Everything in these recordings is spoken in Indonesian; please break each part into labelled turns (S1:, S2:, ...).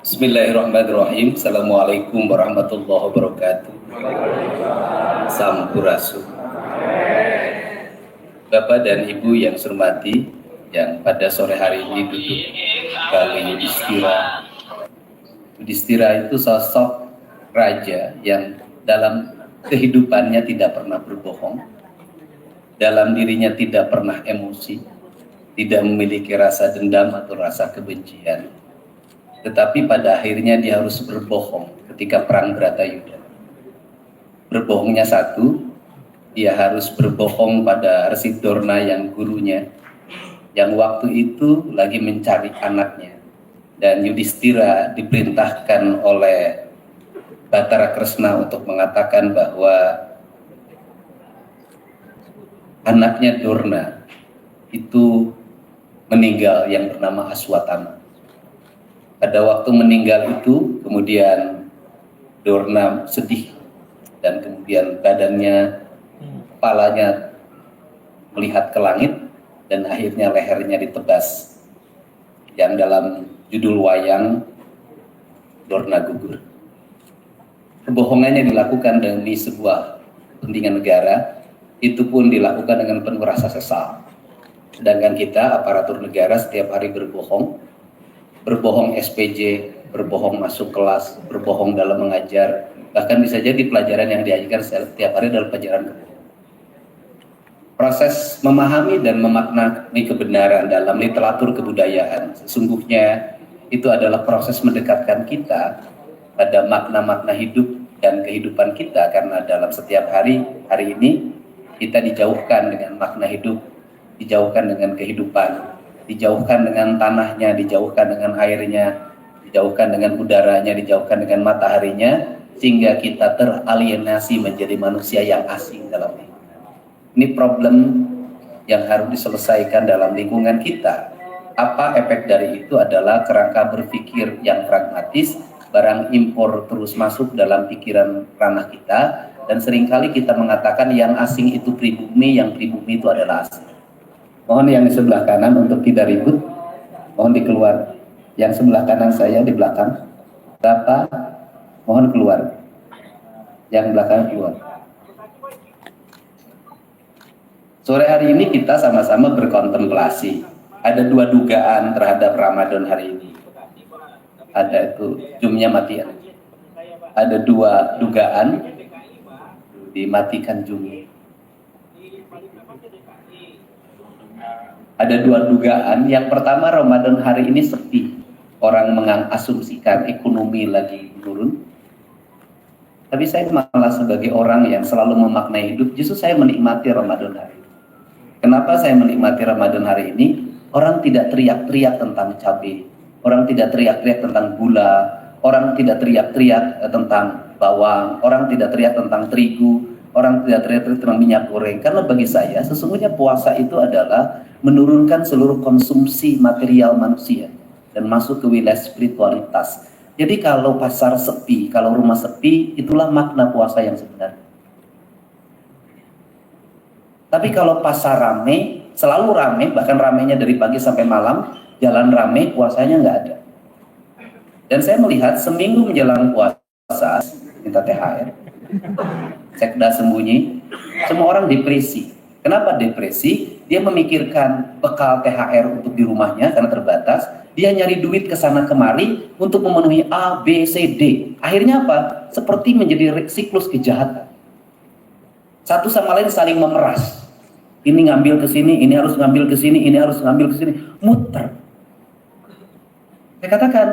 S1: Bismillahirrahmanirrahim. Assalamualaikum warahmatullahi wabarakatuh. Sampurasun. Bapak dan Ibu yang saya hormati, yang pada sore hari ini duduk Bali Yudhistira. Yudhistira itu sosok raja yang dalam kehidupannya tidak pernah berbohong, dalam dirinya tidak pernah emosi, tidak memiliki rasa dendam atau rasa kebencian. Tetapi pada akhirnya dia harus berbohong ketika perang Bratayuda. Berbohongnya satu, dia harus berbohong pada Resi Dorna yang gurunya, yang waktu itu lagi mencari anaknya. Dan Yudhistira diperintahkan oleh Batara Kresna untuk mengatakan bahwa anaknya Dorna itu meninggal yang bernama Aswatama. Pada waktu meninggal itu, kemudian Dorna sedih dan kemudian badannya, kepalanya melihat ke langit dan akhirnya lehernya ditebas, yang dalam judul wayang Dorna gugur. Kebohongannya dilakukan demi sebuah kepentingan negara, itu pun dilakukan dengan penuh rasa sesal. Sedangkan kita aparatur negara setiap hari berbohong SPJ, berbohong masuk kelas, berbohong dalam mengajar, bahkan bisa jadi pelajaran yang diajarkan setiap hari adalah pelajaran kebohongan. Proses memahami dan memaknai kebenaran dalam literatur kebudayaan sesungguhnya itu adalah proses mendekatkan kita pada makna-makna hidup dan kehidupan kita, karena dalam setiap hari ini kita dijauhkan dengan makna hidup, dijauhkan dengan kehidupan, dijauhkan dengan tanahnya, dijauhkan dengan airnya, dijauhkan dengan udaranya, dijauhkan dengan mataharinya, sehingga kita teralienasi menjadi manusia yang asing dalam hidup. Ini problem yang harus diselesaikan dalam lingkungan kita. Apa efek dari itu adalah kerangka berpikir yang pragmatis, barang impor terus masuk dalam pikiran ranah kita, dan seringkali kita mengatakan yang asing itu pribumi, yang pribumi itu adalah asing. Mohon yang di sebelah kanan untuk tidak ribut, mohon dikeluar. Yang sebelah kanan saya di belakang, Bapak, mohon keluar. Yang belakang keluar. Sore hari ini kita sama-sama berkontemplasi. Ada dua dugaan terhadap Ramadan hari ini. Ada itu, zoomnya matikan. Ada dua dugaan, dimatikan zoomnya. Ada dua dugaan. Yang pertama, Ramadan hari ini sepi. Orang mengasumsikan ekonomi lagi menurun. Tapi saya malah sebagai orang yang selalu memaknai hidup, justru saya menikmati Ramadan hari ini. Kenapa saya menikmati Ramadan hari ini? Orang tidak teriak-teriak tentang cabai, orang tidak teriak-teriak tentang gula, orang tidak teriak-teriak tentang bawang, orang tidak teriak tentang terigu, orang tidak teriak-teriak tentang minyak goreng. Karena bagi saya, sesungguhnya puasa itu adalah menurunkan seluruh konsumsi material manusia dan masuk ke wilayah spiritualitas. Jadi kalau pasar sepi, kalau rumah sepi, itulah makna puasa yang sebenarnya. Tapi kalau pasar rame, selalu rame, bahkan ramenya dari pagi sampai malam, jalan rame, puasanya nggak ada. Dan saya melihat seminggu menjelang puasa, minta THR, sekda sembunyi, semua orang depresi. Kenapa depresi? Dia memikirkan bekal THR untuk di rumahnya karena terbatas, dia nyari duit ke sana kemari untuk memenuhi A, B, C, D. Akhirnya apa? Seperti menjadi siklus kejahatan. Satu sama lain saling memeras. Ini ngambil ke sini, ini harus ngambil ke sini, ini harus ngambil ke sini, muter. Saya katakan,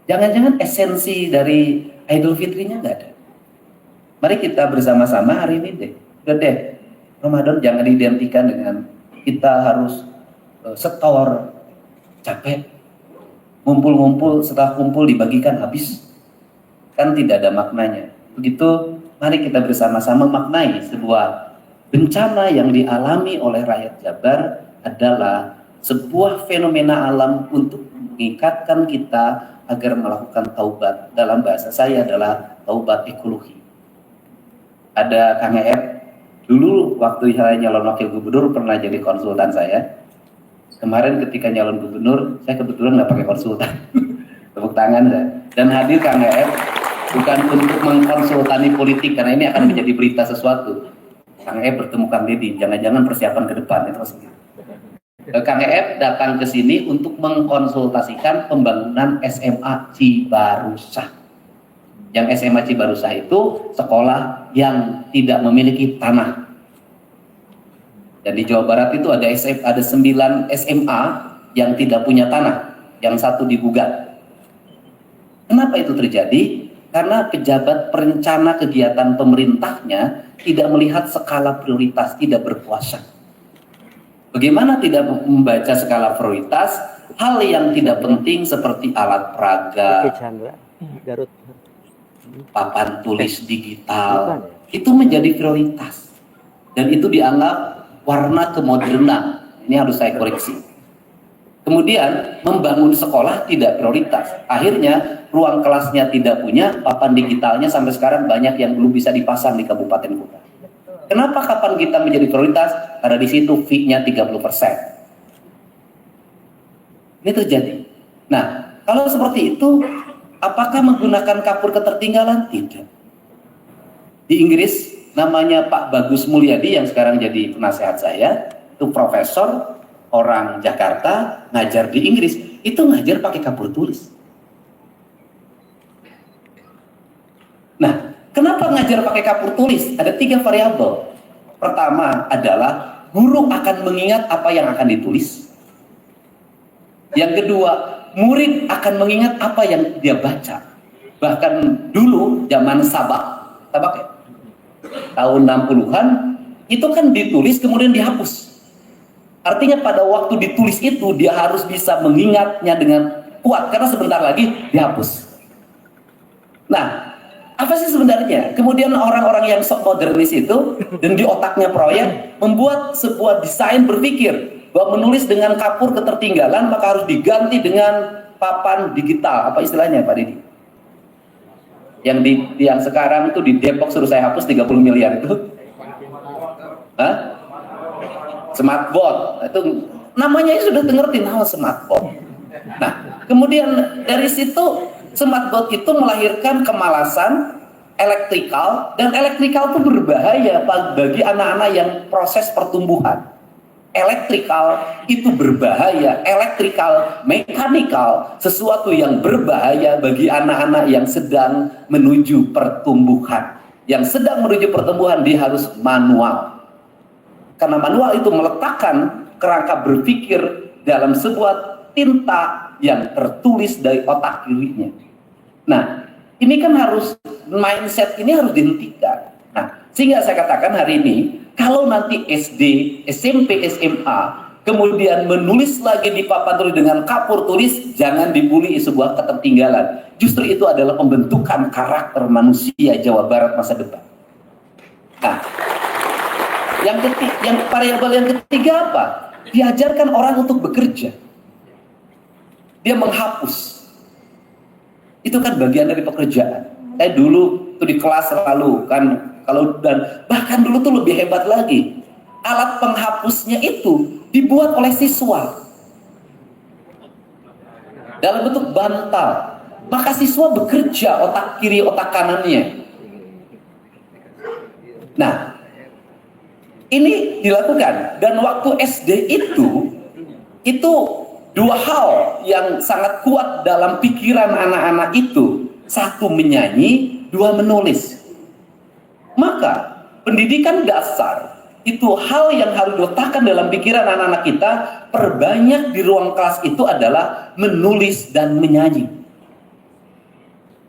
S1: jangan-jangan esensi dari Idul Fitrinya nggak ada. Mari kita bersama-sama hari ini deh, udah deh, Ramadan jangan diidentikan dengan kita harus setor, capek, ngumpul-ngumpul, setelah kumpul dibagikan habis, kan tidak ada maknanya. Begitu, mari kita bersama-sama maknai sebuah bencana yang dialami oleh rakyat Jabar adalah sebuah fenomena alam untuk mengikatkan kita agar melakukan taubat. Dalam bahasa saya adalah taubat ekologi. Ada Kang Er, dulu waktu saya nyalon wakil gubernur pernah jadi konsultan saya. Kemarin ketika nyalon gubernur, saya kebetulan nggak pakai konsultan. Tepuk tangan saya. Dan hadir Kang EF bukan untuk mengkonsultani politik, karena ini akan menjadi berita sesuatu. Kang EF bertemu Kang Deddy, jangan-jangan persiapan ke depan itu maksudnya. Kang EF datang ke sini untuk mengkonsultasikan pembangunan SMA Cibarusah. Yang SMA Cibarusah itu sekolah yang tidak memiliki tanah. Dan di Jawa Barat itu ada 9 SMA yang tidak punya tanah, yang 1 digugat. Kenapa itu terjadi? Karena pejabat perencana kegiatan pemerintahnya tidak melihat skala prioritas, tidak berkuasa. Bagaimana tidak membaca skala prioritas? Hal yang tidak penting seperti alat peraga, papan tulis digital, itu menjadi prioritas. Dan itu dianggap warna kemodernan. Ini harus saya koreksi. Kemudian membangun sekolah tidak prioritas. Akhirnya ruang kelasnya tidak punya, papan digitalnya sampai sekarang banyak yang belum bisa dipasang di kabupaten kota. Kenapa kapan kita menjadi prioritas? Karena di situ fee-nya 30%. Ini terjadi. Nah, kalau seperti itu, apakah menggunakan kapur ketertinggalan? Tidak. Di Inggris, namanya Pak Bagus Mulyadi yang sekarang jadi penasehat saya, itu profesor, orang Jakarta, ngajar di Inggris, itu ngajar pakai kapur tulis. Nah, kenapa ngajar pakai kapur tulis? Ada 3 variabel. Pertama adalah guru akan mengingat apa yang akan ditulis. Yang kedua, murid akan mengingat apa yang dia baca. Bahkan dulu zaman sabak ya? Tahun 60-an itu kan ditulis kemudian dihapus. Artinya pada waktu ditulis itu dia harus bisa mengingatnya dengan kuat karena sebentar lagi dihapus. Nah, apa sih sebenarnya? Kemudian orang-orang yang sok modernis itu dan di otaknya proyek membuat sebuah desain berpikir bahwa menulis dengan kapur ketertinggalan maka harus diganti dengan papan digital. Apa istilahnya Pak Deddy? Yang sekarang itu di Depok suruh saya hapus 30 miliar itu. Hah? Smartboard. Itu namanya sudah ngerti nama smartboard. Nah, kemudian dari situ smartboard itu melahirkan kemalasan elektrikal, dan elektrikal itu berbahaya bagi anak-anak yang proses pertumbuhan. Elektrikal itu berbahaya, elektrikal, mekanikal, sesuatu yang berbahaya bagi anak-anak yang sedang menuju pertumbuhan. Yang sedang menuju pertumbuhan dia harus manual. Karena manual itu meletakkan kerangka berpikir dalam sebuah tinta yang tertulis dari otak kirinya. Nah, ini kan harus, mindset ini harus dihentikan. Nah, sehingga saya katakan hari ini, kalau nanti SD, SMP, SMA, kemudian menulis lagi di papan tulis dengan kapur tulis, jangan dibully sebuah ketertinggalan. Justru itu adalah pembentukan karakter manusia Jawa Barat masa depan. Nah, yang variabel yang ketiga apa? Diajarkan orang untuk bekerja. Dia menghapus. Itu kan bagian dari pekerjaan. Saya dulu tuh di kelas selalu kan dan bahkan dulu tuh lebih hebat lagi. Alat penghapusnya itu dibuat oleh siswa dalam bentuk bantal. Maka siswa bekerja otak kiri otak kanannya. Nah, ini dilakukan dan waktu SD itu 2 hal yang sangat kuat dalam pikiran anak-anak itu. 1 menyanyi, 2 menulis. Maka pendidikan dasar itu hal yang harus diletakkan dalam pikiran anak-anak kita. Perbanyak di ruang kelas itu adalah menulis dan menyanyi.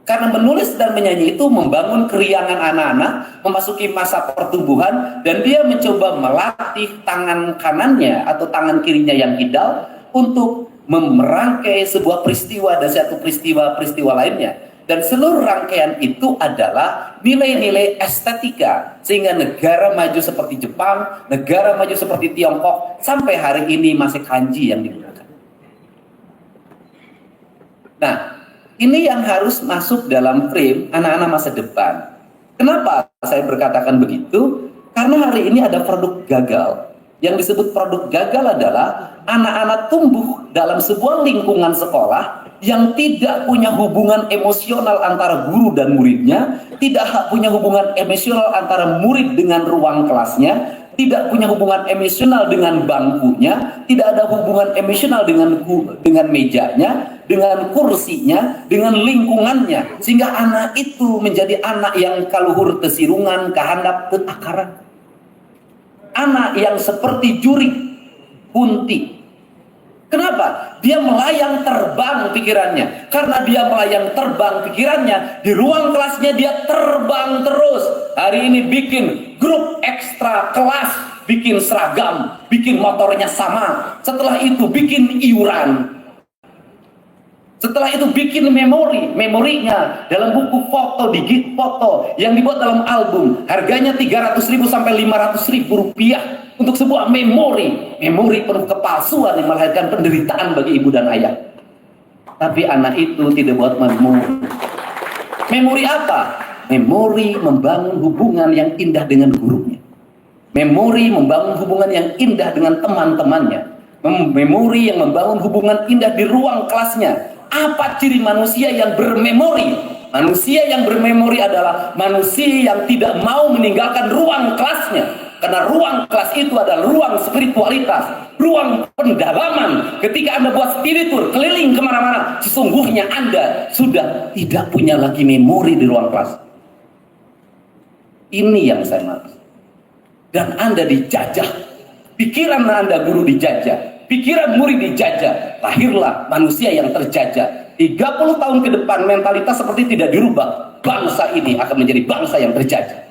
S1: Karena menulis dan menyanyi itu membangun keriangan anak-anak, memasuki masa pertumbuhan, dan dia mencoba melatih tangan kanannya atau tangan kirinya yang kidal untuk merangkai sebuah peristiwa dan satu peristiwa lainnya. Dan seluruh rangkaian itu adalah nilai-nilai estetika. Sehingga negara maju seperti Jepang, negara maju seperti Tiongkok, sampai hari ini masih kanji yang digunakan. Nah, ini yang harus masuk dalam frame anak-anak masa depan. Kenapa saya berkatakan begitu? Karena hari ini ada produk gagal. Yang disebut produk gagal adalah anak-anak tumbuh dalam sebuah lingkungan sekolah yang tidak punya hubungan emosional antara guru dan muridnya, tidak punya hubungan emosional antara murid dengan ruang kelasnya, tidak punya hubungan emosional dengan bangkunya, tidak ada hubungan emosional dengan mejanya, dengan kursinya, dengan lingkungannya, sehingga anak itu menjadi anak yang kaluhur tesirungan, kahandap tetakaran. Anak yang seperti jurik, kunti. Kenapa? Dia melayang terbang pikirannya. Karena dia melayang terbang pikirannya, di ruang kelasnya dia terbang terus. Hari ini bikin grup ekstra kelas, bikin seragam, bikin motornya sama. Setelah itu bikin iuran. Setelah itu bikin memorinya dalam buku foto, digit foto yang dibuat dalam album. Harganya 300.000 sampai 500.000 rupiah untuk sebuah memori penuh kepalsuan yang melahirkan penderitaan bagi ibu dan ayah. Tapi anak itu tidak buat memori. Memori apa? Memori membangun hubungan yang indah dengan gurunya. Memori membangun hubungan yang indah dengan teman-temannya. Memori yang membangun hubungan indah di ruang kelasnya. Apa ciri manusia yang bermemori? Manusia yang bermemori adalah manusia yang tidak mau meninggalkan ruang kelasnya. Karena ruang kelas itu adalah ruang spiritualitas, ruang pendalaman. Ketika Anda buat spiritur keliling kemana-mana, sesungguhnya Anda sudah tidak punya lagi memori di ruang kelas. Ini yang saya maksud. Dan Anda dijajah. Pikiran Anda guru dijajah. Pikiran murid dijajah, lahirlah manusia yang terjajah. 30 tahun ke depan mentalitas seperti tidak dirubah, bangsa ini akan menjadi bangsa yang terjajah.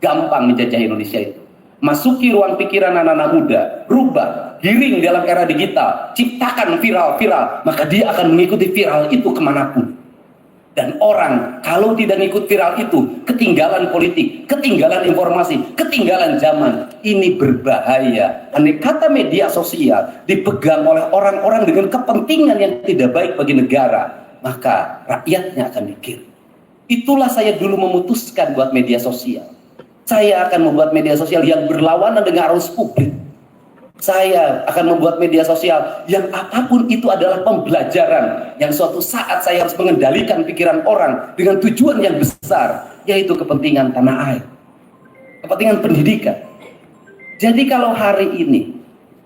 S1: Gampang menjajah Indonesia itu. Masuki ruang pikiran anak-anak muda, rubah, giring dalam era digital, ciptakan viral-viral, maka dia akan mengikuti viral itu kemanapun. Dan orang kalau tidak ngikut viral itu, ketinggalan politik, ketinggalan informasi, ketinggalan zaman. Ini berbahaya. Andai kata media sosial dipegang oleh orang-orang dengan kepentingan yang tidak baik bagi negara, maka rakyatnya akan dikirim. Itulah saya dulu memutuskan buat media sosial. Saya akan membuat media sosial yang berlawanan dengan arus publik. Saya akan membuat media sosial yang apapun itu adalah pembelajaran, yang suatu saat saya harus mengendalikan pikiran orang dengan tujuan yang besar, yaitu kepentingan tanah air, kepentingan pendidikan. Jadi kalau hari ini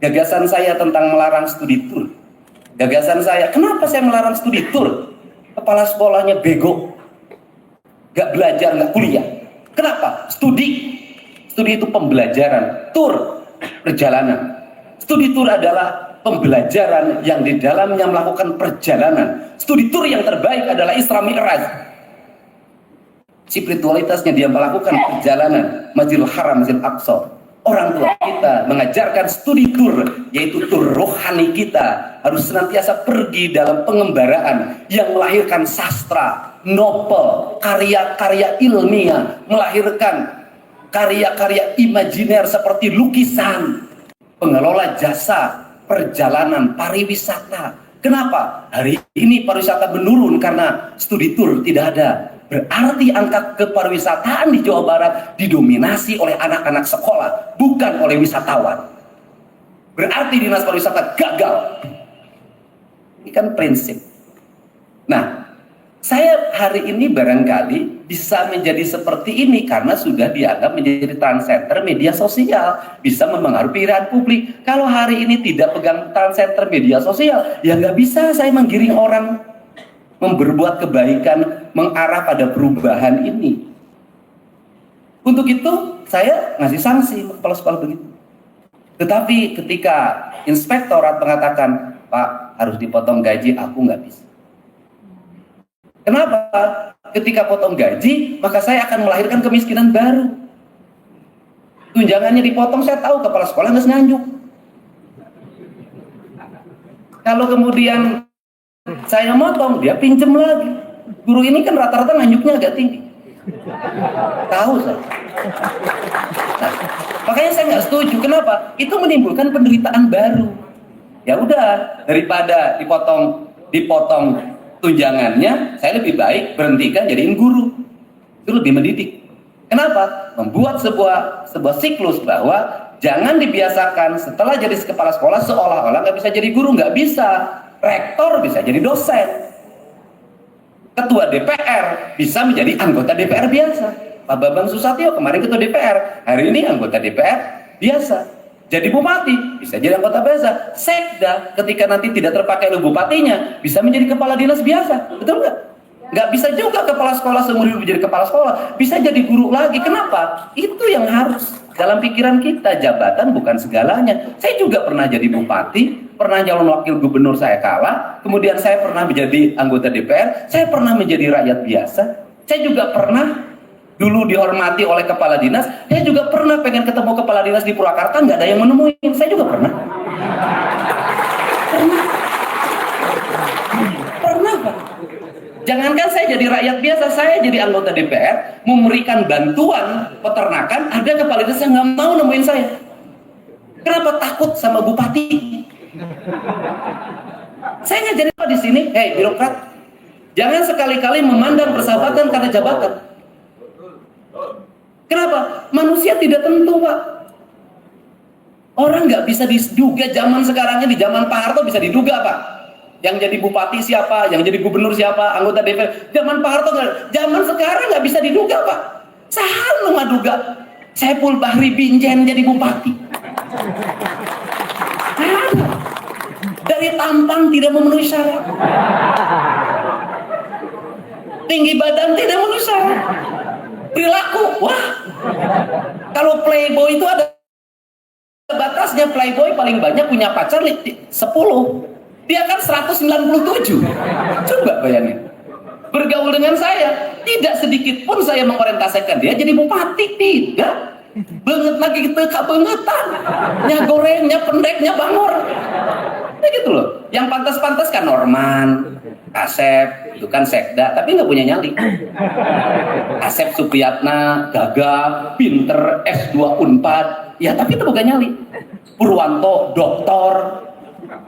S1: gagasan saya tentang melarang studi tour, gagasan saya, kenapa saya melarang studi tour? Kepala sekolahnya bego, gak belajar, gak kuliah. Kenapa? Studi itu pembelajaran, tour perjalanan. Studi tour adalah pembelajaran yang di dalamnya melakukan perjalanan. Studi tour yang terbaik adalah Isra Mi'raj. Spiritualitasnya dia melakukan perjalanan Masjidil Haram, Masjidil Aqsa. Orang tua kita mengajarkan studi tour, yaitu tur rohani kita harus senantiasa pergi dalam pengembaraan yang melahirkan sastra, novel, karya-karya ilmiah, melahirkan karya-karya imajiner seperti lukisan. Pengelola jasa perjalanan pariwisata. Kenapa? Hari ini pariwisata menurun karena studi tour tidak ada. Berarti angka kepariwisataan di Jawa Barat didominasi oleh anak-anak sekolah, bukan oleh wisatawan. Berarti dinas pariwisata gagal. Ini kan prinsip. Nah, saya hari ini barangkali bisa menjadi seperti ini karena sudah dianggap menjadi trendsetter media sosial, bisa mempengaruhi pikiran publik. Kalau hari ini tidak pegang trendsetter media sosial, ya nggak bisa saya menggiring orang memberbuat kebaikan, mengarah pada perubahan ini. Untuk itu saya ngasih sanksi kepala sekolah begitu. Tetapi ketika inspektorat mengatakan, Pak harus dipotong gaji, aku nggak bisa. Kenapa? Ketika potong gaji, maka saya akan melahirkan kemiskinan baru. Tunjangannya dipotong, saya tahu kepala sekolah nggak nganjuk. Kalau kemudian saya motong, dia pinjem lagi. Guru ini kan rata-rata nganjuknya agak tinggi. Tahu saya. Nah, makanya saya nggak setuju. Kenapa? Itu menimbulkan penderitaan baru. Ya udah, daripada dipotong tunjangannya, saya lebih baik berhentikan jadiin guru. Itu lebih mendidik. Kenapa? Membuat sebuah siklus bahwa Jangan dibiasakan setelah jadi kepala sekolah seolah-olah nggak bisa jadi guru, nggak bisa. Rektor bisa jadi dosen. Ketua DPR bisa menjadi anggota DPR biasa. Pak Bambang Susatyo kemarin ketua DPR, hari ini anggota DPR biasa. Jadi bupati bisa jadi anggota biasa. Sekda ketika nanti tidak terpakai oleh bupatinya bisa menjadi kepala dinas biasa, betul nggak? Nggak bisa juga kepala sekolah seumur hidup menjadi kepala sekolah, bisa jadi guru lagi. Kenapa? Itu yang harus dalam pikiran kita. Jabatan bukan segalanya. Saya juga pernah jadi bupati, pernah calon wakil gubernur, saya kalah, kemudian saya pernah menjadi anggota DPR, saya pernah menjadi rakyat biasa, saya juga pernah dulu dihormati oleh kepala dinas, saya juga pernah pengen ketemu kepala dinas di Purwakarta, nggak ada yang menemuin, saya juga pernah. Pernah Pak. Jangankan saya jadi rakyat biasa, saya jadi anggota DPR, memberikan bantuan peternakan, ada kepala dinas yang nggak mau nemuin saya. Kenapa? Takut sama bupati. Saya ngajarin Pak di sini, hei birokrat, jangan sekali-kali memandang persahabatan karena jabatan. Kenapa? Manusia tidak tentu Pak. Orang nggak bisa diduga. Zaman sekarangnya, di zaman Pak Harto bisa diduga Pak. Yang jadi bupati siapa, yang jadi gubernur siapa, anggota DPR. Zaman Pak Harto, zaman sekarang nggak bisa diduga Pak. Saya nggak duga Saiful Bahri Binjen jadi bupati. Dari tampang tidak memenuhi syarat, tinggi badan tidak memenuhi syarat, perilaku, wah. Kalau playboy itu ada batasnya. Playboy paling banyak punya pacar 10, dia kan 197. Coba bayangin, bergaul dengan saya, tidak sedikit pun saya mengorientasikan dia jadi bupati, tidak. Banget lagi kita kebangetan, nya goreng, nya pendek, nya bangor. Nah gitu loh. Yang pantas-pantas kan Norman, Asep, itu kan sekda, tapi nggak punya nyali. Asep Supriyatna, gagah, pinter, S2 Unpad, ya tapi itu bukan nyali. Purwanto, doktor,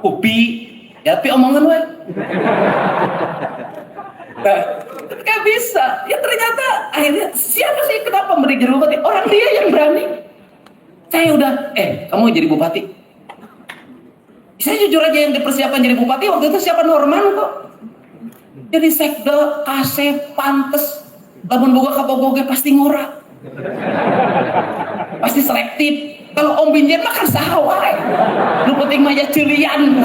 S1: Upi, ya tapi omongan we. Nah, gak bisa. Ya ternyata akhirnya siapa sih kenapa mau jadi bupati? Orang dia yang berani. Saya udah, kamu jadi bupati. Saya jujur aja yang dipersiapkan jadi bupati waktu itu siapa? Norman kok. Jadi sekda, kasep, pantes, lamun boga kapogoge pasti ngora. Pasti selektif. Kalau Om Binjen mah kan sahawai. Lu penting mah ya cilian.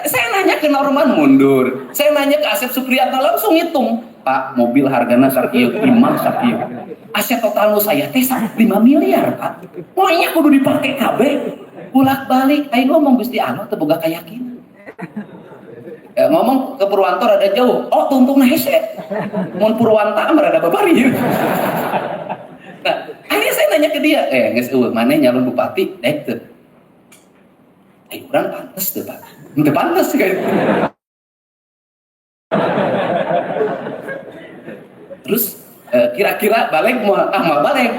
S1: Saya nanya ke Norman mundur. Saya nanya ke Asep Supriyatna langsung hitung. Pak, mobil hargana sakieu, imah sakieu. Aset total nu saya teh 5 miliar, Pak. Pokoknya kudu dipake kabeh. Bolak-balik aing ngomong Gusti Allah teu boga kayakinan. Ngomong ke Purwanto rada jauh. Oh, tuntungna hese. Mun Purwanta mah rada babari. Nah, akhirnya saya nanya ke dia, geus eueuh maneh nyalon bupati, dek teu. Urang pantes teu, Pak. Teu pantes kayak. Terus kira-kira balik mau balik.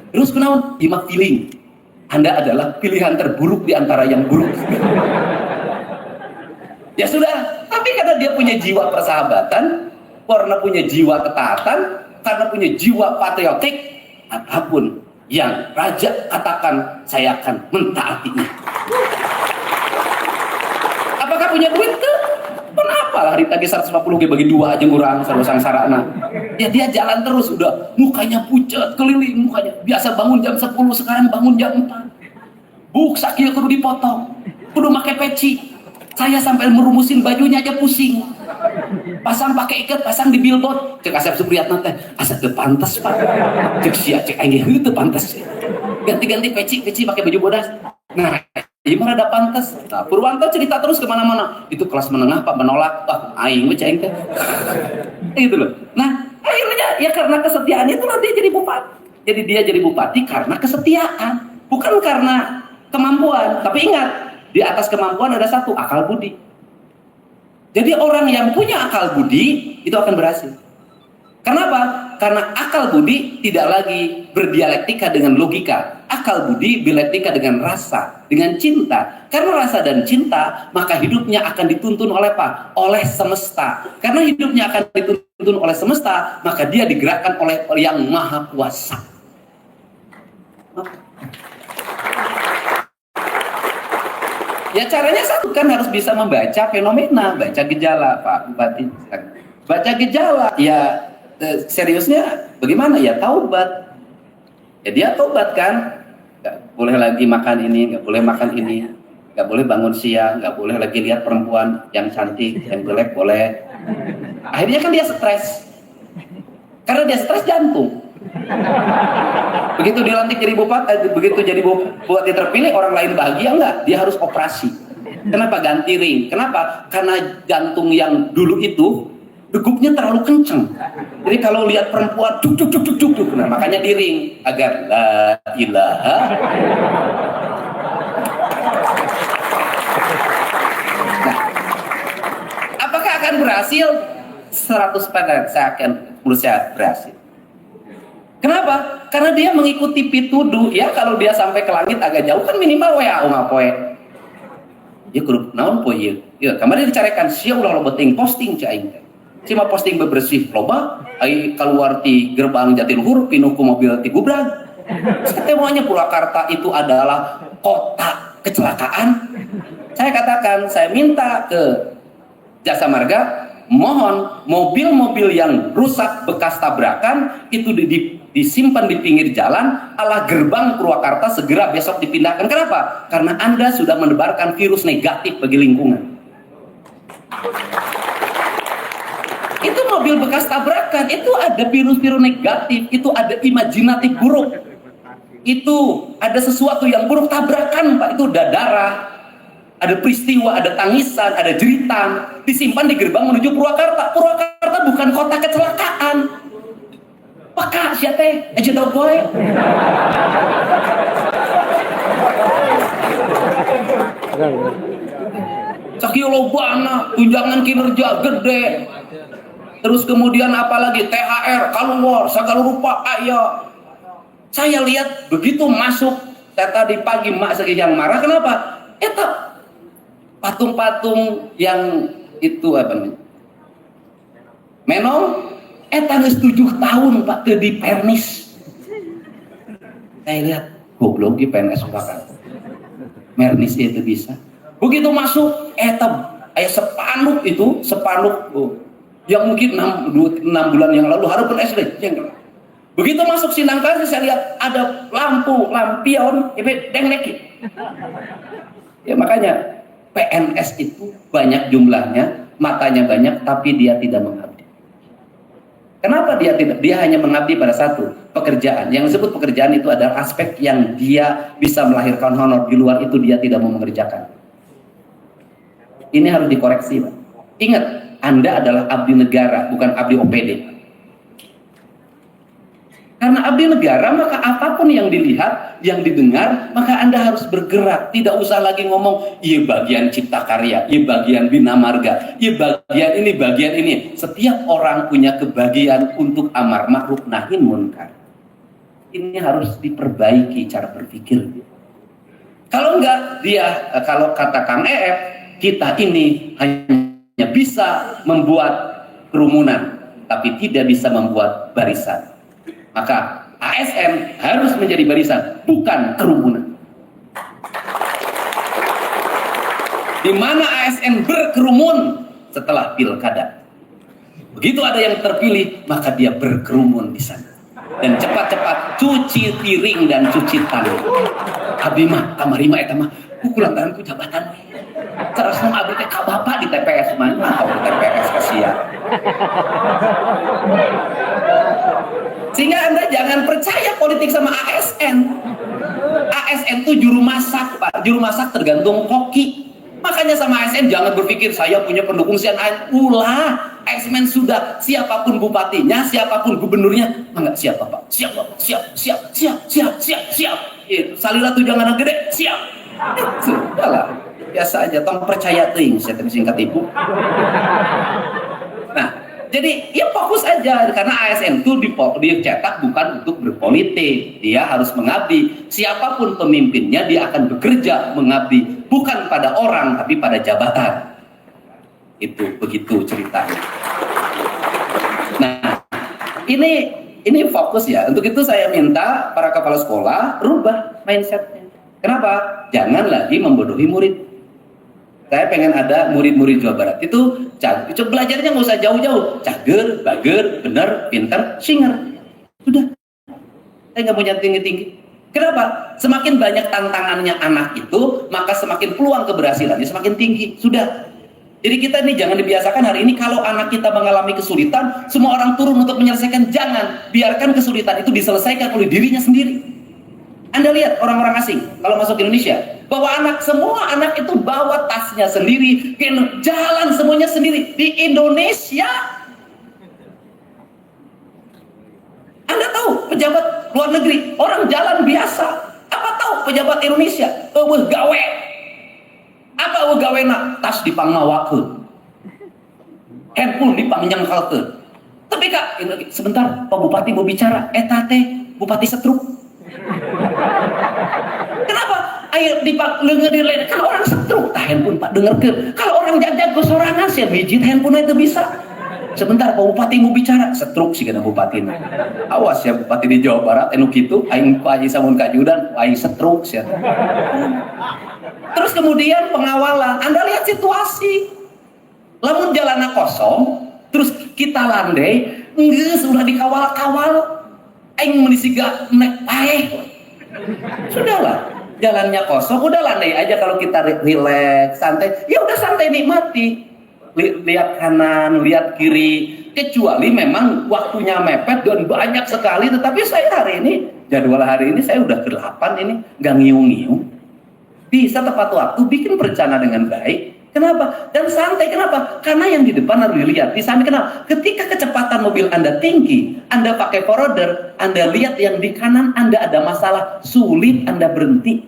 S1: Terus kunaon? Imak feeling. Anda adalah pilihan terburuk di antara yang buruk. Ya sudah, tapi karena dia punya jiwa persahabatan, karena punya jiwa ketaatan, karena punya jiwa patriotik, apapun yang raja katakan, saya akan mentaatinya. Apakah punya duit tuh? Kenapa lah ditagih 150 bagi 2 aja ngurang sarua sangsarana. Ya dia jalan terus udah mukanya pucat keliling mukanya. Biasa bangun jam 10 sekarang bangun jam 4. Buk sakieu kudu dipotong. Kudu make peci. Saya sampai merumusin bajunya aja pusing. Pasang pakai ikat, pasang di billboard. Cek Asep Supriyatna teh, asa teu pantes Pak. Cek sia cek aing heuh teu pantes. Ganti-ganti peci pakai baju bodas. Nah, gimana ada pantas? Nah, Purwanto cerita terus kemana-mana. Itu kelas menengah Pak menolak. Aing mah ceng teh. Gitu loh. Nah, akhirnya ya karena kesetiaan itu nanti jadi bupati. Jadi dia jadi bupati karena kesetiaan, bukan karena kemampuan. Tapi ingat, di atas kemampuan ada satu, akal budi. Jadi orang yang punya akal budi itu akan berhasil. Kenapa? Karena akal budi tidak lagi berdialektika dengan logika. Akal budi dialektika dengan rasa, dengan cinta. Karena rasa dan cinta, maka hidupnya akan dituntun oleh apa? Oleh semesta. Karena hidupnya akan dituntun oleh semesta, maka dia digerakkan oleh yang maha kuasa. Ya caranya satu kan, harus bisa membaca fenomena, baca gejala Pak Bupati. Baca gejala, ya seriusnya bagaimana ya, taubat. Ya dia taubat kan, nggak boleh lagi makan ini, nggak boleh makan ini, nggak boleh bangun siang, nggak boleh lagi lihat perempuan yang cantik, yang jelek boleh. Akhirnya kan dia stres, karena dia stres jantung. Begitu dilantik jadi bupati, begitu jadi bupati terpilih, orang lain bahagia enggak? Dia harus operasi. Kenapa? Ganti ring. Kenapa? Karena jantung yang dulu itu degupnya terlalu kenceng. Jadi kalau lihat perempuan duk duk duk duk duk, duk. Nah, makanya di ring agar la ilaha. Nah, apakah akan berhasil? 100% saya akan berusaha berhasil. Kenapa? Karena dia mengikuti pituduh. Ya kalau dia sampai ke langit agak jauh kan minimal WA ngapoe. Ya kudu naon poe ieu. Ya kemarin dicarikan sia ulah loba ting posting cai aing teh. Cuma posting bebersih loba ai keluar ti gerbang Jatiluhur pinuh ku mobil ti gubrag. Semuanya Purwakarta itu adalah kota kecelakaan. Saya katakan, saya minta ke Jasa Marga, mohon mobil-mobil yang rusak bekas tabrakan itu disimpan di pinggir jalan ala gerbang Purwakarta, segera besok dipindahkan. Kenapa? Karena Anda sudah menebarkan virus negatif bagi lingkungan. Itu mobil bekas tabrakan, itu ada virus-virus negatif, itu ada imajinatif buruk, itu ada sesuatu yang buruk. Tabrakan Pak, itu udah darah, ada peristiwa, ada tangisan, ada jeritan, disimpan di gerbang menuju Purwakarta. Purwakarta bukan kota kecelakaan. Peka siapa teh aja tau gue. Sakieu lobana tunjangan kinerja gede. Terus kemudian apalagi THR keluar segala rupa aya. Saya lihat begitu masuk, saya tadi pagi mak yang marah. Kenapa? Eta patung-patung yang itu apa namanya? Menong eta geus 7 tahun Pak teu dipernis. Saya lihat goblok di PNS Purwakarta. Mernis itu bisa. Begitu masuk eta aya spanduk itu, spanduk yang mungkin 6 bulan yang lalu harapan SD. Begitu masuk Sindang Kasih saya lihat ada lampion dengnek. Ya makanya PNS itu banyak jumlahnya, matanya banyak, tapi dia tidak mengabdi. Kenapa dia tidak? Dia hanya mengabdi pada satu, pekerjaan. Yang disebut pekerjaan itu adalah aspek yang dia bisa melahirkan honor. Di luar itu dia tidak mau mengerjakan. Ini harus dikoreksi, Pak. Ingat, Anda adalah abdi negara, bukan abdi OPD. Karena abdi negara, maka apapun yang dilihat, yang didengar, maka Anda harus bergerak. Tidak usah lagi ngomong, iya bagian cipta karya, iya bagian bina marga, iya bagian ini, bagian ini. Setiap orang punya kebahagiaan untuk amar ma'ruf nahi munkar. Ini harus diperbaiki cara berpikir. Kalau enggak, kalau kata Kang EF, kita ini hanya bisa membuat kerumunan, tapi tidak bisa membuat barisan. Maka ASN harus menjadi barisan, bukan kerumunan. Di mana ASN berkerumun setelah pilkada. Begitu ada yang terpilih, maka dia berkerumun di sana. Dan cepat-cepat cuci piring dan cuci tangan. Abdi mah kamari mah eta mah kukulantaran ku jabatan. Terus nu abdi teh ka bapak di TPS mah, di TPS kasihan. Sehingga Anda jangan percaya politik sama ASN. ASN itu juru masak, Pak. Juru masak tergantung koki. Makanya sama ASN jangan berpikir saya punya pendukung si ASN. Ulah, ASN sudah siapapun bupatinya, siapapun gubernurnya, enggak siapa Pak. Siap Pak. Siap. Salila tujangan gede, siap. Sudahlah, biasa aja. Tong percaya ting, saya singkat ibu. Nah, jadi ya fokus aja, karena ASN itu dicetak bukan untuk berpolitik. Dia harus mengabdi. Siapapun pemimpinnya dia akan bekerja mengabdi, bukan pada orang tapi pada jabatan. Itu begitu ceritanya. Nah, ini ini fokus ya. Untuk itu saya minta para kepala sekolah rubah mindsetnya. Kenapa? Jangan lagi membodohi murid. Saya pengen ada murid-murid Jawa Barat itu belajarnya nggak usah jauh-jauh, cager, bager, bener, pinter, singer. Sudah. Saya nggak punya tinggi-tinggi. Kenapa? Semakin banyak tantangannya anak itu, maka semakin peluang keberhasilannya semakin tinggi. Sudah. Jadi kita ini jangan dibiasakan hari ini kalau anak kita mengalami kesulitan, semua orang turun untuk menyelesaikan. Jangan. Biarkan kesulitan itu diselesaikan oleh dirinya sendiri. Anda lihat orang-orang asing kalau masuk ke Indonesia, bahwa semua anak itu bawa tasnya sendiri, jalan semuanya sendiri. Di Indonesia, Anda tahu pejabat luar negeri, orang jalan biasa. Apa tahu pejabat Indonesia? Gawe. Apa gawena? Tas dipangnawakeun. Handphone dipangjangkalkeun. Tapi Kak, sebentar, Pak Bupati mau bicara. Eta teh Bupati Setruk. Kenapa? Ayo dipak leungeun kan orang setruk tah handphone Pak dengerkeun. Kalau orang jajan sorangan sih bijit handphone itu bisa. Sebentar Pak Bupati mau bicara, setruk sih kena Bupati. Awas ya Bupati di Jawa Barat anu kitu aing Pak Haji Samun Kajudan aing setruk sih. Terus kemudian pengawalan, Anda lihat situasi. Lamun jalanna kosong, terus kita landai, geus udah dikawal-kawal. Aing menisiga nek sudahlah, jalannya kosong, udah landai aja kalau kita rileks, santai. Ya udah santai nikmati. Lihat kanan, lihat kiri. Kecuali memang waktunya mepet dan banyak sekali, tetapi saya hari ini, jadwal hari ini saya udah ke-8 ini, nggak ngiung-ngiung. Bisa tepat waktu, bikin perencanaan dengan baik. Kenapa? Dan santai, kenapa? Karena yang di depan harus dilihat. Di samping kenapa? Ketika kecepatan mobil Anda tinggi, Anda pakai forwarder, Anda lihat yang di kanan Anda ada masalah, sulit Anda berhenti.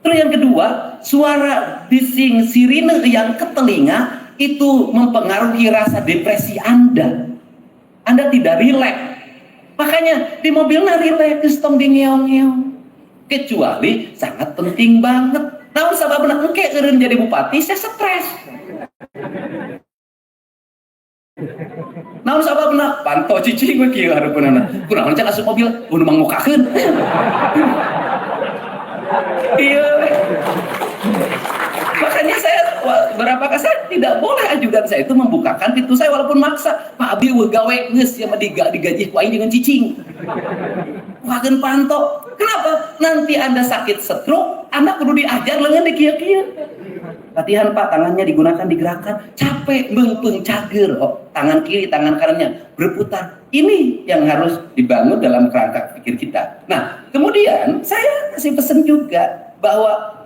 S1: Terus yang kedua, suara bising sirine yang ke telinga itu mempengaruhi rasa depresi Anda. Anda tidak rileks. Makanya di mobilnya rileks, tong di ngeong-ngeong. Kecuali sangat penting banget. Namun sababna engke eureun jadi bupati saya stres. Namun sababna pantau cicing we kieu hareupeunana. Kunaon can asup mobil kudu mangukakeun. Iya. Makanya saya berapa kali saya tidak boleh ajudan saya itu membukakan pintu saya walaupun maksa. Pak abdi we gawe geus ya digaji ku aing dengan cicing. Wagen panto. Kenapa? Nanti Anda sakit stroke, Anda kudu diajar lengan di kieu-kieu. Latihan Pak, tangannya digunakan digerakkan. Capek, mengpeng, cager. Oh, tangan kiri, tangan kanannya berputar. Ini yang harus dibangun dalam kerangka pikir kita. Nah, kemudian saya kasih pesan juga bahwa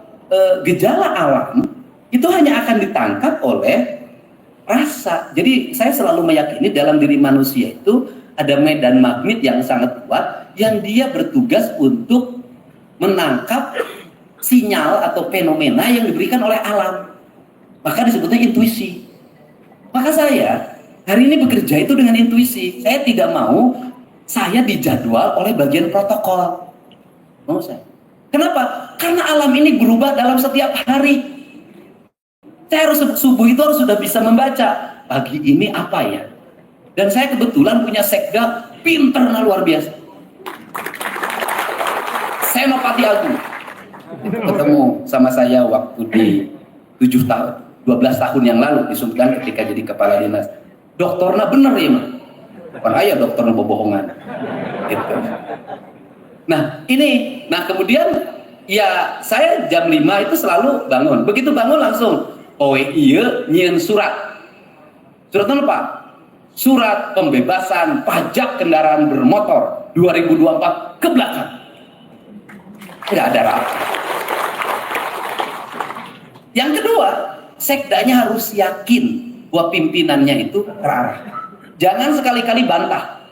S1: gejala alam itu hanya akan ditangkap oleh rasa. Jadi saya selalu meyakini dalam diri manusia itu ada medan magnet yang sangat kuat yang dia bertugas untuk menangkap sinyal atau fenomena yang diberikan oleh alam. Maka disebutnya intuisi. Maka saya hari ini bekerja itu dengan intuisi. Saya tidak mau saya dijadwal oleh bagian protokol. Mau saya. Kenapa? Karena alam ini berubah dalam setiap hari. Saya harus subuh itu harus sudah bisa membaca. Pagi ini apa ya? Dan saya kebetulan punya sekda pinter luar biasa. Senopati Agung ketemu sama saya waktu di 12 tahun yang lalu di Sumedang ketika jadi kepala dinas. Dokternya bener ya mah. Bukan ayah dokternya bohongan. Gitu. Nah kemudian ya saya jam 5 itu selalu bangun. Begitu bangun langsung oh iya nyieun surat. Surat apa? Surat pembebasan pajak kendaraan bermotor 2024 ke belakang. Tidak ada rapat. Yang kedua, sekdanya harus yakin bahwa pimpinannya itu terarah. Jangan sekali-kali bantah.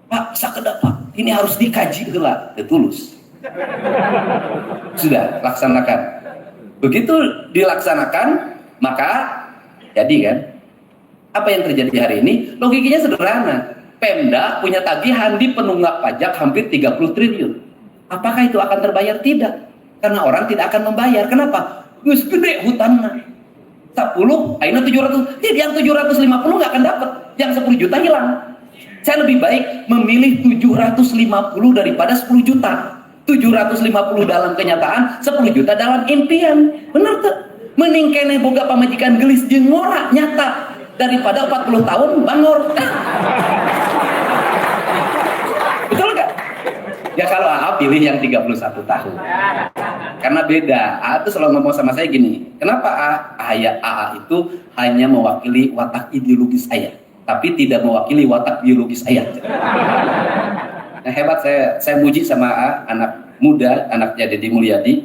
S1: Pak, sakedah Pak, ini harus dikaji heula, tulus. Sudah, laksanakan. Begitu dilaksanakan, maka jadi kan, apa yang terjadi hari ini? Logikanya sederhana. Pemda punya tagihan di penunggak pajak hampir 30 triliun. Apakah itu akan terbayar? Tidak. Karena orang tidak akan membayar. Kenapa? Geus gede hutannya. 10, akhirnya 700. Jadi yang 750 nggak akan dapat. yang 10 juta hilang. Saya lebih baik memilih 750 daripada 10 juta. 750 dalam kenyataan, 10 juta dalam impian. Benar tuh? Mending kene boga pamajikan gelis jeung ngora nyata daripada 40 tahun bangor. Betul nggak? Ya kalau AA pilih yang 31 tahun. Karena beda. AA itu selalu ngomong sama saya gini, kenapa AA itu hanya mewakili watak ideologis saya, tapi tidak mewakili watak biologis saya. Nah, hebat, saya muji sama AA, anak muda, anaknya Deddy Mulyadi,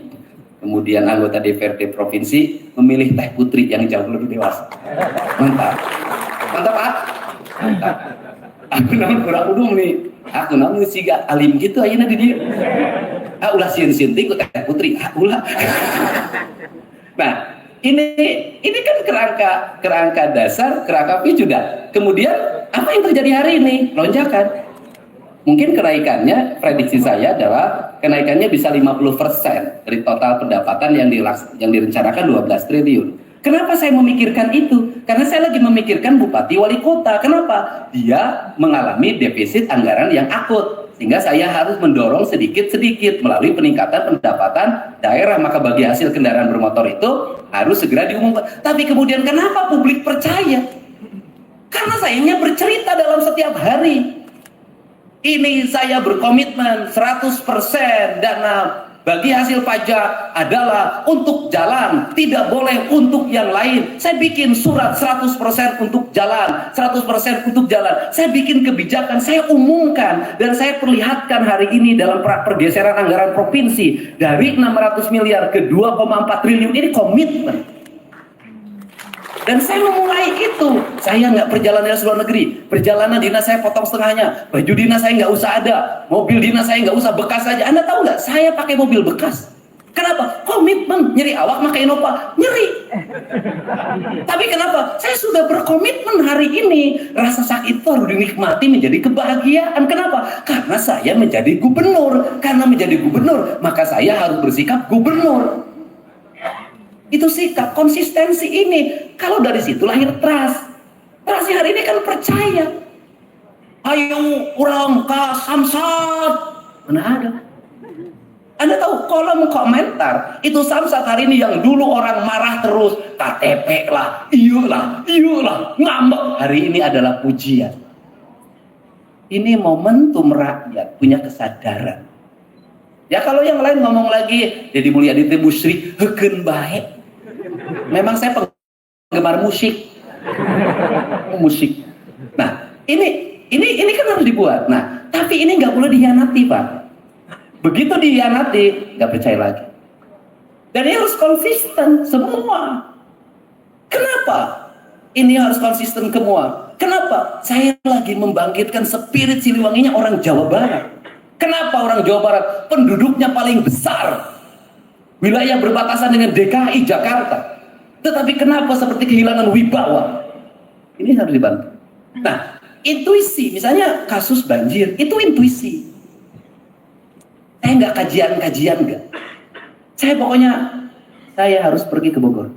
S1: kemudian anggota DPRD provinsi, memilih Teh Putri yang jauh lebih dewasa. Mantap. Mantap, Pak. Mantap. Aku namun kurang udung nih. Aku namun siga alim gitu ayeuna di dieu. Ulah sieun-sieun teh ku Teh Putri. Ulah. Nah, ini kan kerangka dasar, kerangka pijuda. Kemudian apa yang terjadi hari ini? Lonjakan. Mungkin kenaikannya, prediksi saya adalah kenaikannya bisa 50% dari total pendapatan yang direncanakan 12 triliun. Kenapa saya memikirkan itu? Karena saya lagi memikirkan bupati wali kota. Kenapa? Dia mengalami defisit anggaran yang akut. Sehingga saya harus mendorong sedikit-sedikit melalui peningkatan pendapatan daerah. Maka bagi hasil kendaraan bermotor itu harus segera diumumkan. Tapi kemudian kenapa publik percaya? Karena sayangnya bercerita dalam setiap hari. Ini saya berkomitmen 100% dana bagi hasil pajak adalah untuk jalan, tidak boleh untuk yang lain. Saya bikin surat 100% untuk jalan, 100% untuk jalan. Saya bikin kebijakan, saya umumkan, dan saya perlihatkan hari ini dalam pergeseran anggaran provinsi dari 600 miliar ke 2,4 triliun ini komitmen. Dan saya memulai itu. Saya nggak perjalanan ke luar negeri. Perjalanan dinas saya potong setengahnya. Baju dinas saya nggak usah ada. Mobil dinas saya nggak usah, bekas saja. Anda tahu nggak? Saya pakai mobil bekas. Kenapa? Komitmen. Nyeri awak pakai Innova. Nyeri. Tapi kenapa? Saya sudah berkomitmen hari ini. Rasa sakit itu harus dinikmati menjadi kebahagiaan. Kenapa? Karena saya menjadi gubernur. Karena menjadi gubernur, maka saya harus bersikap gubernur. Itu sikap, konsistensi ini. Kalau dari situ lahir trust. Trust hari ini kan percaya. Ayo urang ka Samsat. Mana ada? Anda tahu kolom komentar itu Samsat hari ini yang dulu orang marah terus, KTP lah, iyalah, ngambek. Hari ini adalah pujian. Ini momentum rakyat punya kesadaran. Ya kalau yang lain ngomong lagi, Deddy Mulyadi teh musyrik, heukeun bae. Memang saya penggemar musik. Nah, ini kan harus dibuat. Nah, tapi ini nggak boleh dihianati, Pak. Begitu dihianati, nggak percaya lagi. Dan ini harus konsisten semua. Kenapa? Ini harus konsisten semua. Kenapa? Saya lagi membangkitkan spirit Siliwanginya orang Jawa Barat. Kenapa orang Jawa Barat? Penduduknya paling besar. Wilayah berbatasan dengan DKI Jakarta. Tetapi kenapa seperti kehilangan wibawa? Ini harus dibantu. Nah, intuisi, misalnya kasus banjir, itu intuisi. Saya nggak kajian nggak. Saya pokoknya, saya harus pergi ke Bogor.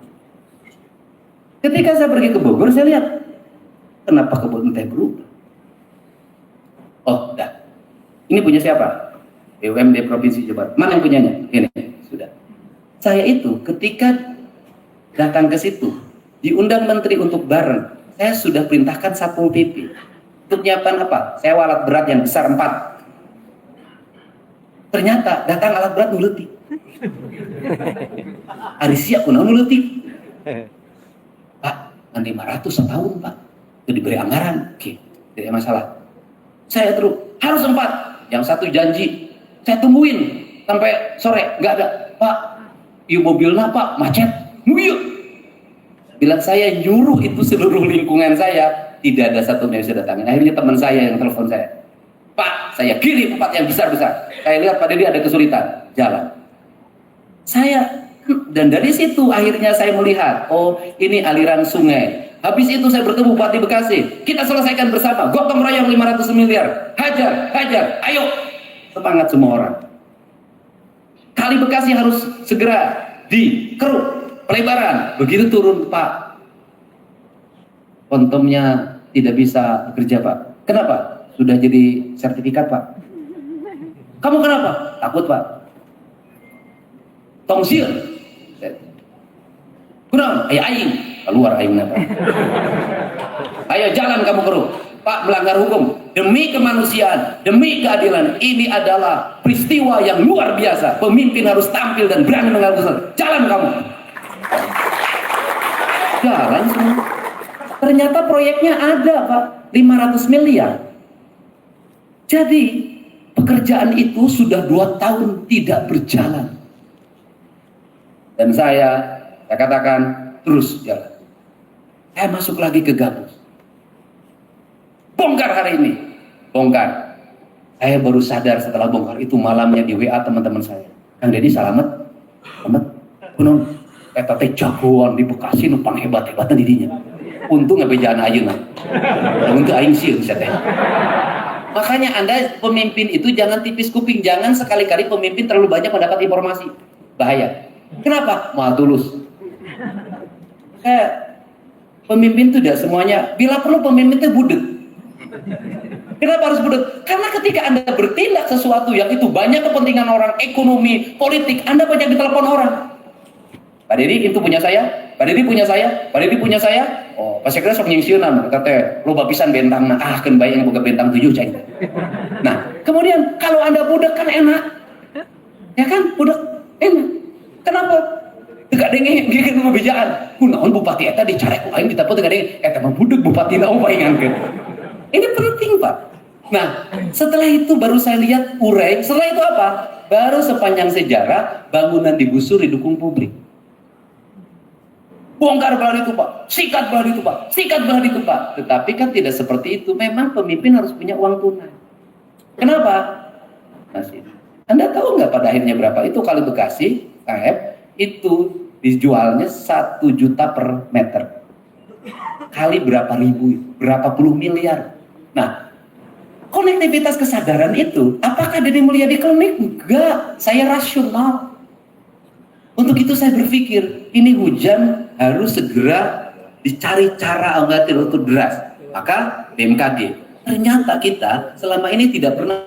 S1: Ketika saya pergi ke Bogor, saya lihat, kenapa kebun teh berubah? Oh, dah. Ini punya siapa? BUMD Provinsi Jawa Barat. Mana yang punyanya? Ini, sudah. Saya itu ketika datang ke situ, diundang menteri untuk bareng. Saya sudah perintahkan Satpol PP untuk nyiapkan apa? Saya alat berat yang besar 4. Ternyata datang alat berat nuleutik. Ari sia kunaon nuleutik? Pak, nanti 500 setahun, Pak. Itu diberi anggaran. Oke, tidak masalah. Saya terus harus 4. Yang satu janji, saya tungguin sampai sore, nggak ada. Pak, ieu mobilna Pak macet. Nguyuk. Bila saya nyuruh itu seluruh lingkungan saya, tidak ada satu yang bisa datangin. Akhirnya teman saya yang telepon saya, Pak, saya kirim 4 yang besar-besar. Saya lihat Pak Deddy ada kesulitan jalan. Dan dari situ akhirnya saya melihat, oh ini aliran sungai. Habis itu saya bertemu Bupati Bekasi. Kita selesaikan bersama. Gotong royong 500 miliar. Hajar, ayo. Semangat semua orang. Kali Bekasi harus segera dikeruk. Pelebaran, begitu turun Pak, pontomnya tidak bisa bekerja Pak. Kenapa? Sudah jadi sertifikat Pak. Kamu kenapa? Takut Pak. Tongsil. Kurang, ayo aing. Keluar aing Pak. Ayo jalan kamu keruh. Pak melanggar hukum. Demi kemanusiaan, demi keadilan. Ini adalah peristiwa yang luar biasa. Pemimpin harus tampil dan berani mengatur. Jalan kamu. Jalan semua. Ternyata proyeknya ada Pak. 500 miliar. Jadi pekerjaan itu sudah 2 tahun tidak berjalan. Dan saya katakan terus jalan. Saya masuk lagi ke gabus. Bongkar hari ini. Bongkar. Saya baru sadar setelah bongkar itu malamnya di WA teman-teman saya. Kang Deddy selamat. Selamat. Kunon. Eta teh jagoan di Bekasi numpang hebat-hebatan dirinya. Untung ngebejaan ayeuna. Untuk aing sieun sia teh. Makanya Anda pemimpin itu jangan tipis kuping, jangan sekali-kali pemimpin terlalu banyak mendapat informasi. Bahaya. Kenapa? Mau tulus. Pemimpin itu tidak semuanya, bila perlu pemimpin itu budek. Kenapa harus budek? Karena ketika Anda bertindak sesuatu yang itu banyak kepentingan orang, ekonomi, politik, Anda banyak ditelepon orang. Pak Deddy itu punya saya, Pak Deddy punya saya, Pak Deddy punya saya. Oh, pas kira sok nyingsieunan, kata loba pisan bentang, kan bae yang boga bentang 7 cai. Nah, kemudian kalau Anda budak kan enak. Ya kan? Budak enak. Kenapa? Teu denge bikin pembejaan. Kunaon bupati eta dicarek ku aing ditelepon teu denge eta mah budak bupati naon paingankeun. Ini penting, Pak. Nah, setelah itu baru saya lihat ureng, setelah itu apa? Baru sepanjang sejarah bangunan digusur didukung publik. Bongkar belah itu Pak, sikat belah itu Pak, sikat belah itu Pak. Tetapi kan tidak seperti itu. Memang pemimpin harus punya uang tunai. Kenapa? Masih. Anda tahu nggak pada akhirnya berapa? Itu kali Bekasi, KF, itu dijualnya 1 juta per meter. Kali berapa ribu? Berapa puluh miliar? Nah, konektivitas kesadaran itu, apakah Deddy Mulyadi klinik? Enggak, saya rasional. Untuk itu saya berpikir, ini hujan harus segera dicari cara agar tidak deras. Maka BMKG. Ternyata kita selama ini tidak pernah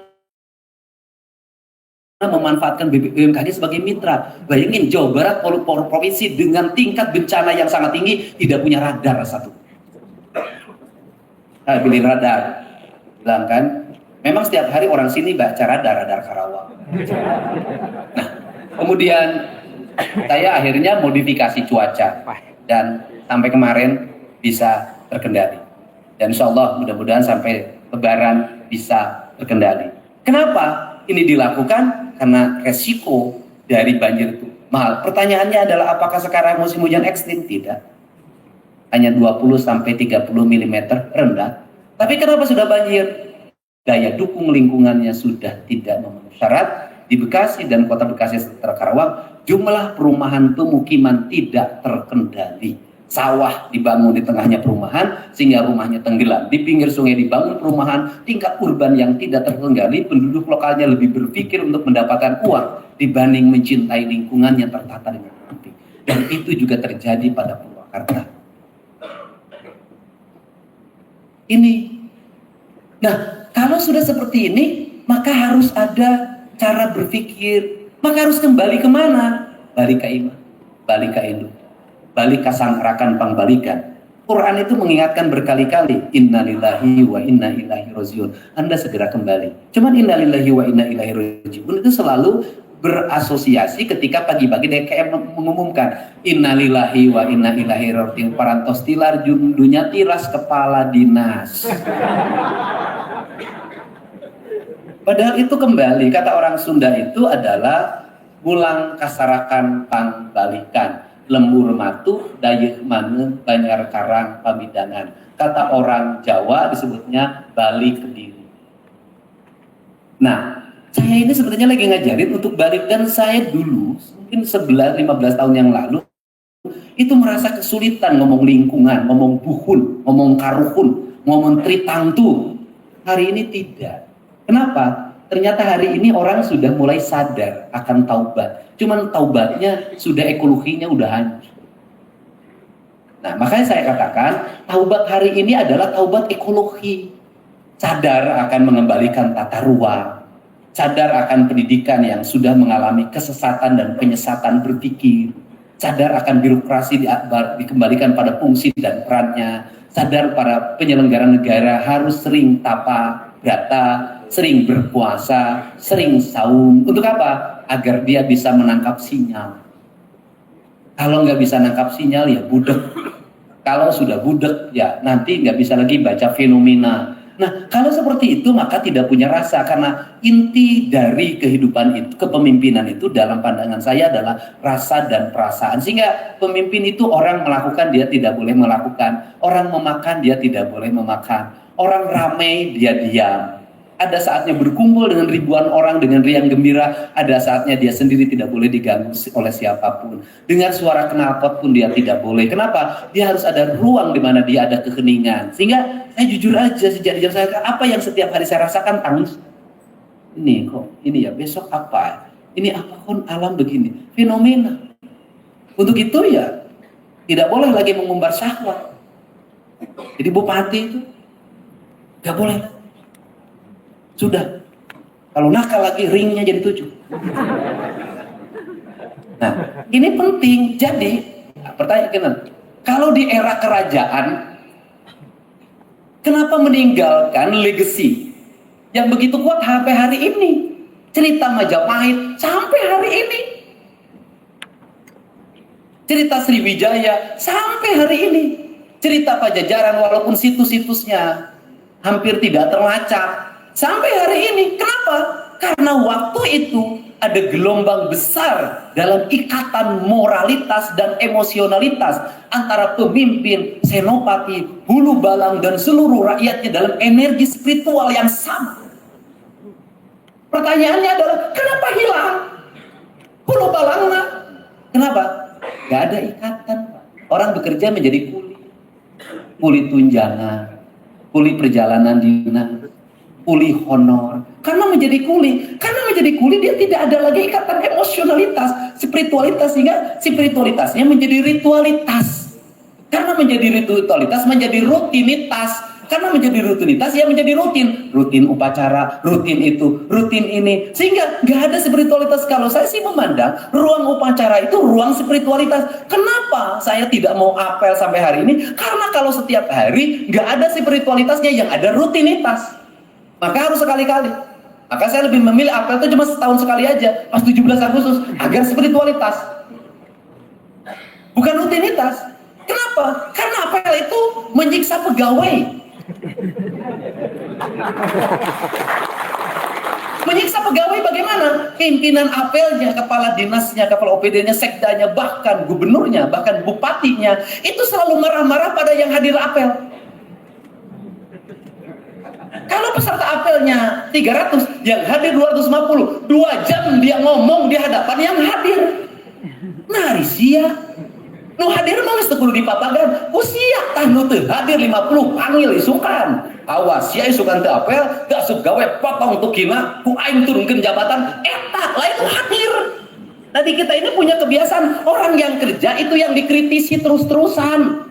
S1: memanfaatkan BMKG sebagai mitra. Bayangin Jawa Barat provinsi dengan tingkat bencana yang sangat tinggi tidak punya radar satu. Nah, pilih radar. Bilang kan, memang setiap hari orang sini baca radar Karawang. Nah, kemudian saya akhirnya modifikasi cuaca dan sampai kemarin bisa terkendali. Dan insya Allah mudah-mudahan sampai Lebaran bisa terkendali. Kenapa ini dilakukan? Karena resiko dari banjir itu mahal. Pertanyaannya adalah apakah sekarang musim hujan ekstrim? Tidak. Hanya 20 sampai 30 mm rendah. Tapi kenapa sudah banjir? Daya dukung lingkungannya sudah tidak memenuhi syarat. Di Bekasi dan kota Bekasi sekitar Karawang, jumlah perumahan pemukiman tidak terkendali. Sawah dibangun di tengahnya perumahan sehingga rumahnya tenggelam. Di pinggir sungai dibangun perumahan, tingkat urban yang tidak terkendali, penduduk lokalnya lebih berpikir untuk mendapatkan uang dibanding mencintai lingkungan yang tertata dengan rapi. Dan itu juga terjadi pada Purwakarta. Ini. Nah, kalau sudah seperti ini, maka harus ada cara berpikir, maka harus kembali kemana? Balik ke iman, balik ke induk, balik ke sangkarakan pangbalikan. Quran itu mengingatkan berkali-kali, innalillahi wa inna ilaihi rajiun. Anda segera kembali. Cuman innalillahi wa inna ilaihi rajiun itu selalu berasosiasi ketika pagi-pagi DKM mengumumkan innalillahi wa inna ilaihi rajiun. Parantos tilar dunya tiras kepala dinas. Padahal itu kembali, kata orang Sunda itu adalah pulang kasarakan pangbalikan, lembur matu dayeuh maneh banyar karang pamidangan. Kata orang Jawa disebutnya balik ke diri. Nah, saya ini sebetulnya lagi ngajarin untuk balik, dan saya dulu mungkin 11-15 tahun yang lalu itu merasa kesulitan ngomong lingkungan, ngomong buhun, ngomong karuhun, ngomong tritangtu. Hari ini tidak. Kenapa? Ternyata hari ini orang sudah mulai sadar akan taubat. Cuman taubatnya sudah ekologinya udah hancur. Nah, makanya saya katakan taubat hari ini adalah taubat ekologi. Sadar akan mengembalikan tata ruang, sadar akan pendidikan yang sudah mengalami kesesatan dan penyesatan berpikir, sadar akan birokrasi dikembalikan pada fungsi dan perannya, sadar para penyelenggara negara harus sering tapa data, sering berpuasa, sering saum. Untuk apa? Agar dia bisa menangkap sinyal. Kalau nggak bisa nangkap sinyal ya budek. Kalau sudah budek ya nanti nggak bisa lagi baca fenomena. Nah, kalau seperti itu maka tidak punya rasa, karena inti dari kehidupan itu, kepemimpinan itu dalam pandangan saya adalah rasa dan perasaan. Sehingga pemimpin itu orang melakukan dia tidak boleh melakukan, orang memakan dia tidak boleh memakan, orang ramai dia diam. Ada saatnya berkumpul dengan ribuan orang dengan riang gembira, ada saatnya dia sendiri tidak boleh diganggu oleh siapapun. Dengar suara knalpot pun dia tidak boleh. Kenapa? Dia harus ada ruang di mana dia ada keheningan. Sehingga saya jujur aja sejak di saya, apa yang setiap hari saya rasakan? Tangis. Ini kok, ini ya besok apa? Ini apa kok alam begini? Fenomena. Untuk itu ya tidak boleh lagi mengumbar syahwat. Jadi bupati itu nggak boleh. Sudah, kalau nakal lagi ringnya jadi 7. Nah, ini penting. Jadi, pertanyaan, kalau di era kerajaan, kenapa meninggalkan legacy yang begitu kuat sampai hari ini? Cerita Majapahit sampai hari ini. Cerita Sriwijaya sampai hari ini. Cerita Pajajaran walaupun situs-situsnya hampir tidak terlacak sampai hari ini. Kenapa? Karena waktu itu ada gelombang besar dalam ikatan moralitas dan emosionalitas antara pemimpin, senopati, hulu balang, dan seluruh rakyatnya dalam energi spiritual yang sama. Pertanyaannya adalah, kenapa hilang hulu balangnya? Kenapa? Gak ada ikatan. Orang bekerja menjadi kuli tunjangan, kuli perjalanan dinas, kuli honor. Karena menjadi kuli dia tidak ada lagi ikatan emosionalitas, spiritualitas, sehingga spiritualitasnya menjadi ritualitas. Karena menjadi ritualitas menjadi rutinitas. Karena menjadi rutinitas ya menjadi rutin upacara, rutin itu, rutin ini, sehingga nggak ada spiritualitas. Kalau saya sih memandang ruang upacara itu ruang spiritualitas. Kenapa saya tidak mau apel sampai hari ini? Karena kalau setiap hari nggak ada spiritualitasnya, yang ada rutinitas. Maka harus sekali-kali. Maka saya lebih memilih apel itu cuma setahun sekali aja, pas 17 Agustus, agar spiritualitas, bukan rutinitas. Kenapa? Karena apel itu menyiksa pegawai. Menyiksa pegawai bagaimana? Pimpinan apelnya, kepala dinasnya, kepala OPD-nya, sekdanya, bahkan gubernurnya, bahkan bupatinya, itu selalu marah-marah pada yang hadir apel. Kalau peserta apelnya 300, yang hadir 250, 2 jam dia ngomong di hadapan yang hadir. Nah, sia. Nu hadir mah geus teu kudu dipapagan. Usia tah nu teu hadir 50 panggil isukan. Awas sia isukan teu apel, gak asup gawe potong tukina, ku aing turunkeun jabatan, eta lain hadir. Nanti kita ini punya kebiasaan orang yang kerja itu yang dikritisi terus-terusan.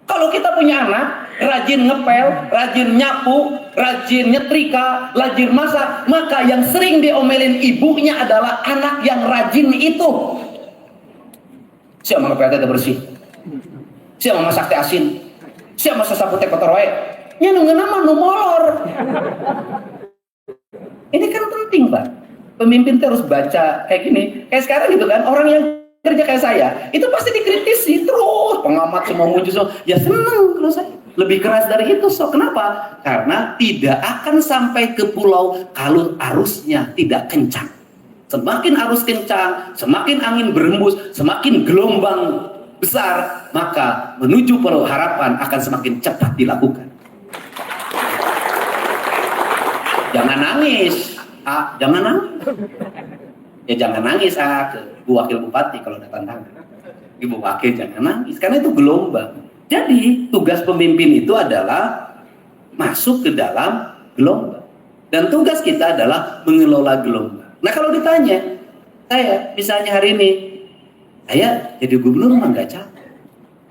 S1: Kalau kita punya anak rajin ngepel, rajin nyapu, rajin nyetrika, rajin masak, maka yang sering diomelin ibunya adalah anak yang rajin itu. Siapa ngepel teh bersih, siapa masak teh asin, siapa masak sapu teh kotor wae, nya nu ngeunana nu molor. Ini kan penting, Pak. Pemimpin teh harus baca kayak gini, kayak sekarang gitu kan, orang yang kerja kayak saya, itu pasti dikritisi terus, pengamat semua muncul semua. Ya seneng kalau saya. Lebih keras dari itu, so kenapa? Karena tidak akan sampai ke pulau kalau arusnya tidak kencang. Semakin arus kencang, semakin angin berembus, semakin gelombang besar, maka menuju pulau harapan akan semakin cepat dilakukan. Jangan nangis, jangan nangis. Ya jangan nangis, ke Bu Wakil Bupati kalau ada tantangan. Ibu Wakil jangan nangis, karena itu gelombang. Jadi tugas pemimpin itu adalah masuk ke dalam gelombang. Dan tugas kita adalah mengelola gelombang. Nah kalau ditanya, saya misalnya hari ini, saya jadi gubernur mah nggak capek.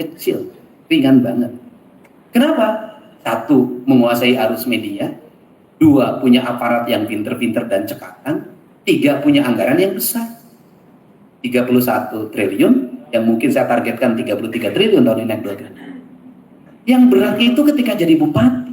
S1: kecil, ringan banget. Kenapa? Satu, menguasai arus media. Dua, punya aparat yang pinter-pinter dan cekatan. Tiga, punya anggaran yang besar. 31 triliun, yang mungkin saya targetkan 33 triliun tahun ini naik 2 triliun. Yang berat itu ketika jadi bupati.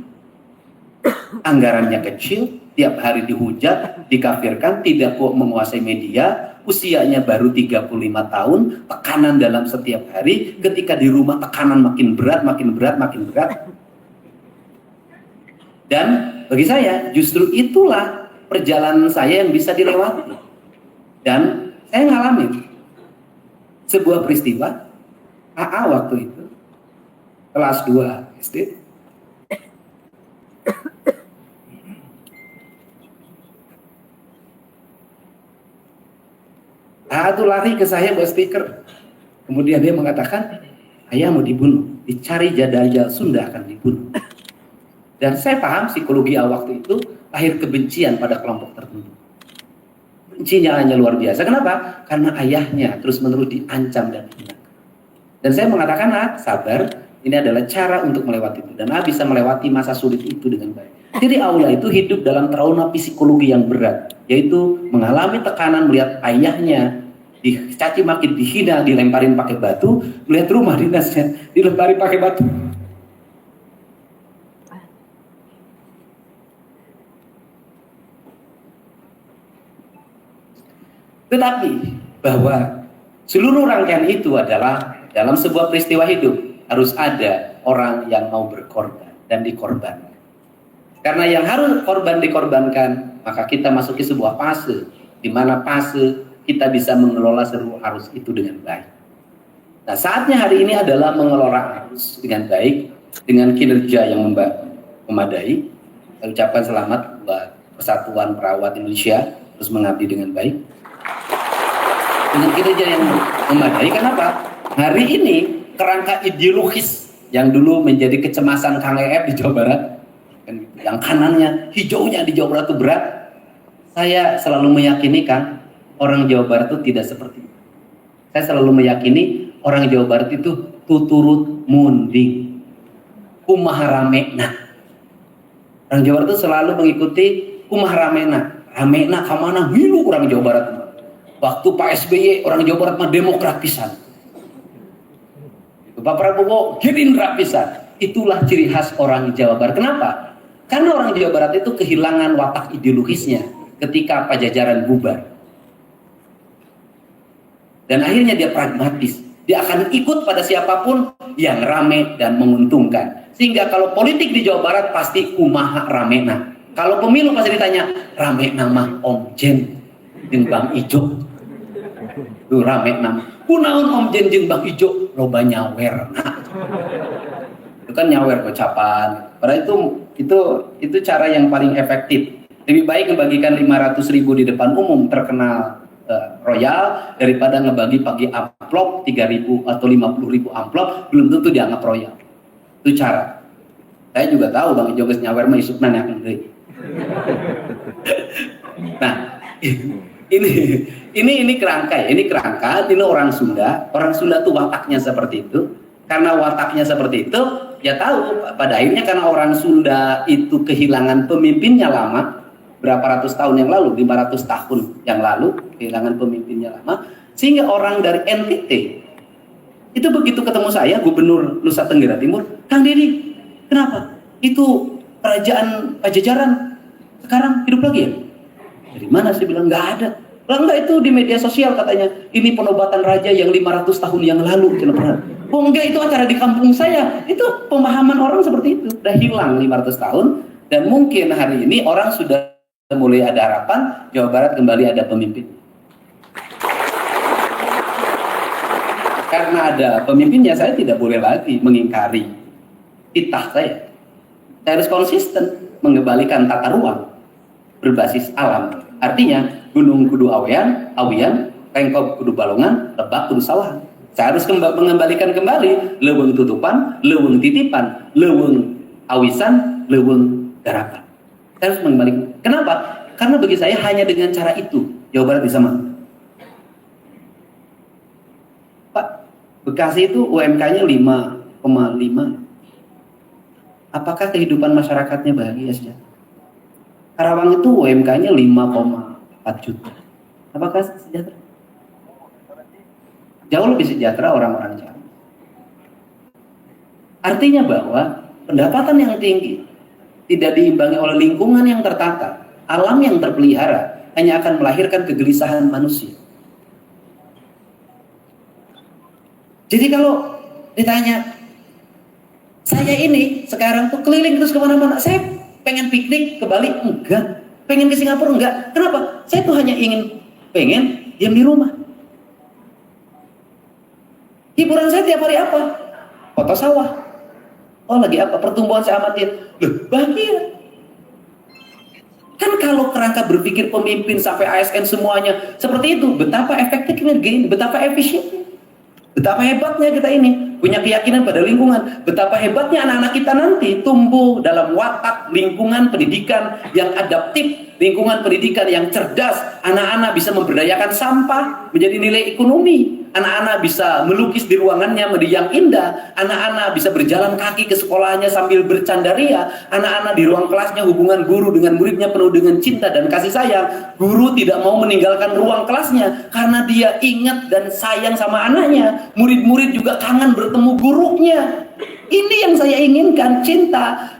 S1: Anggarannya kecil, tiap hari dihujat, dikafirkan, tidak menguasai media, usianya baru 35 tahun, tekanan dalam setiap hari, ketika di rumah tekanan makin berat, makin berat, makin berat. Dan bagi saya, justru itulah perjalanan saya yang bisa dilewati. Dan saya ngalamin sebuah peristiwa, AA waktu itu, kelas 2 SD, AA tuh lari ke saya bawa speaker. Kemudian dia mengatakan, ayah mau dibunuh, dicari jadajal Sunda akan dibunuh. Dan saya paham psikologi waktu itu, lahir kebencian pada kelompok tertentu. Bencinya hanya luar biasa. Kenapa? Karena ayahnya terus-menerus diancam dan dihina. Dan saya mengatakan, sabar, ini adalah cara untuk melewati itu. Dan bisa melewati masa sulit itu dengan baik. Jadi Aula itu hidup dalam trauma psikologi yang berat. Yaitu mengalami tekanan melihat ayahnya dicaci maki, dihina, dilemparin pakai batu, melihat rumah dinasnya dilempari pakai batu. Tetapi bahwa seluruh rangkaian itu adalah dalam sebuah peristiwa hidup harus ada orang yang mau berkorban dan dikorbankan. Karena yang harus korban dikorbankan, maka kita masuki sebuah fase di mana fase kita bisa mengelola seluruh arus itu dengan baik. Nah, saatnya hari ini adalah mengelola arus dengan baik, dengan kinerja yang memadai. Saya ucapkan selamat buat Persatuan Perawat Indonesia terus mengabdi dengan baik. Dengan kinerja yang memadai, kenapa? Hari ini kerangka ideologis yang dulu menjadi kecemasan Kang EF di Jawa Barat, yang kanannya, hijaunya di Jawa Barat itu berat. Saya selalu meyakini kan, orang Jawa Barat itu tidak seperti itu. Saya selalu meyakini orang Jawa Barat itu tuturut munding, kumaha ramena. Orang Jawa Barat itu selalu mengikuti kumaha ramena. Ramena kamana hilu orang Jawa Barat. Waktu Pak SBY orang Jawa Barat mah demokratisan. Pak Prabowo Gerindra pisan. Itulah ciri khas orang Jawa Barat. Kenapa? Karena orang Jawa Barat itu kehilangan watak ideologisnya ketika Pajajaran bubar. Dan akhirnya dia pragmatis. Dia akan ikut pada siapapun yang rame dan menguntungkan. Sehingga kalau politik di Jawa Barat pasti kumaha ramena. Kalau pemilu pasti ditanya, rame nama Om Jen jeung Bang Ijo. Tuh rame nama. Kunaon Om Jen jeung Bang Ijo loba nyawer. Nah, itu kan nyawer gocapan. Padahal itu cara yang paling efektif. Lebih baik membagikan 500.000 di depan umum terkenal royal daripada ngebagi pagi amplop 3.000 atau 50.000 amplop belum tentu dianggap royal. Itu cara. Saya juga tahu Bang Ijo geus nyawer mah isukna neakeun deui. Nah, ini kerangka ya, ini orang Sunda tuh wataknya seperti itu. Karena wataknya seperti itu, ya tahu pada akhirnya karena orang Sunda itu kehilangan pemimpinnya lama, berapa ratus tahun yang lalu, 500 tahun yang lalu kehilangan pemimpinnya lama, sehingga orang dari NTT itu begitu ketemu saya, Gubernur Nusa Tenggara Timur, Kang Deddy, kenapa? Itu kerajaan Pajajaran sekarang hidup lagi ya? Dari mana? Saya bilang nggak ada. Lah enggak, itu di media sosial katanya. Ini penobatan raja yang 500 tahun yang lalu. Oh enggak, itu acara di kampung saya. Itu pemahaman orang seperti itu. Udah hilang 500 tahun. Dan mungkin hari ini orang sudah mulai ada harapan Jawa Barat kembali ada pemimpin. Karena ada pemimpinnya, saya tidak boleh lagi mengingkari titah saya. Saya harus konsisten mengembalikan tata ruang berbasis alam. Artinya gunung kudu awian, pengkop kudu balongan, lebak kudu sawahan. Saya harus mengembalikan kembali leuweung tutupan, leuweung titipan, leuweung awisan, leuweung garapan. Saya harus mengembalikan. Kenapa? Karena bagi saya hanya dengan cara itu Jawa Barat bisa maju. Pak, Bekasi itu UMK-nya 5,5. Apakah kehidupan masyarakatnya bahagia saja? Karawang itu UMK-nya 5,4 juta. Apakah sejahtera? Jauh lebih sejahtera orang-orang Jawa. Artinya bahwa pendapatan yang tinggi tidak diimbangi oleh lingkungan yang tertata, alam yang terpelihara, hanya akan melahirkan kegelisahan manusia. Jadi kalau ditanya, saya ini sekarang tuh keliling terus kemana-mana, saya pengen piknik ke Bali? Enggak. Pengen ke Singapura? Enggak. Kenapa? Saya tuh hanya pengen diam di rumah. Hiburan saya tiap hari apa? Foto sawah. Oh lagi apa? Pertumbuhan saya amatin. Loh, bahagia. Kan kalau kerangka berpikir pemimpin sampai ASN semuanya seperti itu, betapa efektifnya gini, betapa efisiennya, betapa hebatnya kita ini punya keyakinan pada lingkungan, betapa hebatnya anak-anak kita nanti tumbuh dalam watak lingkungan pendidikan yang adaptif, lingkungan pendidikan yang cerdas. Anak-anak bisa memberdayakan sampah menjadi nilai ekonomi, anak-anak bisa melukis di ruangannya menjadi yang indah, anak-anak bisa berjalan kaki ke sekolahnya sambil bercandaria, anak-anak di ruang kelasnya hubungan guru dengan muridnya penuh dengan cinta dan kasih sayang. Guru tidak mau meninggalkan ruang kelasnya karena dia ingat dan sayang sama anaknya. Murid-murid juga kangen bertemu gurunya. Ini yang saya inginkan, cinta.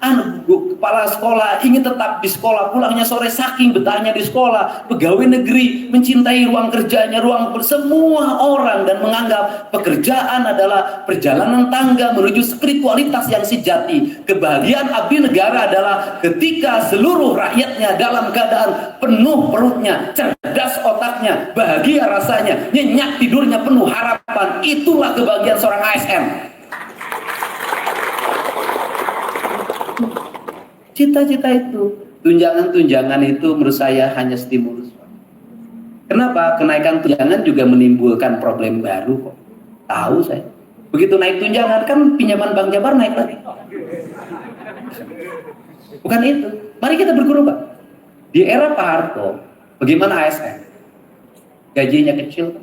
S1: Kepala sekolah ingin tetap di sekolah, pulangnya sore saking betahnya di sekolah. Pegawai negeri mencintai ruang kerjanya, ruang semua orang, dan menganggap pekerjaan adalah perjalanan tangga menuju spiritualitas yang sejati. Kebahagiaan abdi negara adalah ketika seluruh rakyatnya dalam keadaan penuh perutnya, cerdas otaknya, bahagia rasanya, nyenyak tidurnya, penuh harapan. Itulah kebahagiaan seorang ASN. Cita-cita itu, tunjangan-tunjangan itu menurut saya hanya stimulus. Kenapa? Kenaikan tunjangan juga menimbulkan problem baru kok. Tahu saya. Begitu naik tunjangan kan pinjaman Bank Jabar naik lagi. Bukan itu. Mari kita berguru, Pak. Di era Pak Harto, bagaimana ASN? Gajinya kecil,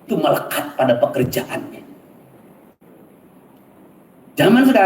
S1: itu melekat pada pekerjaannya. Zaman sekarang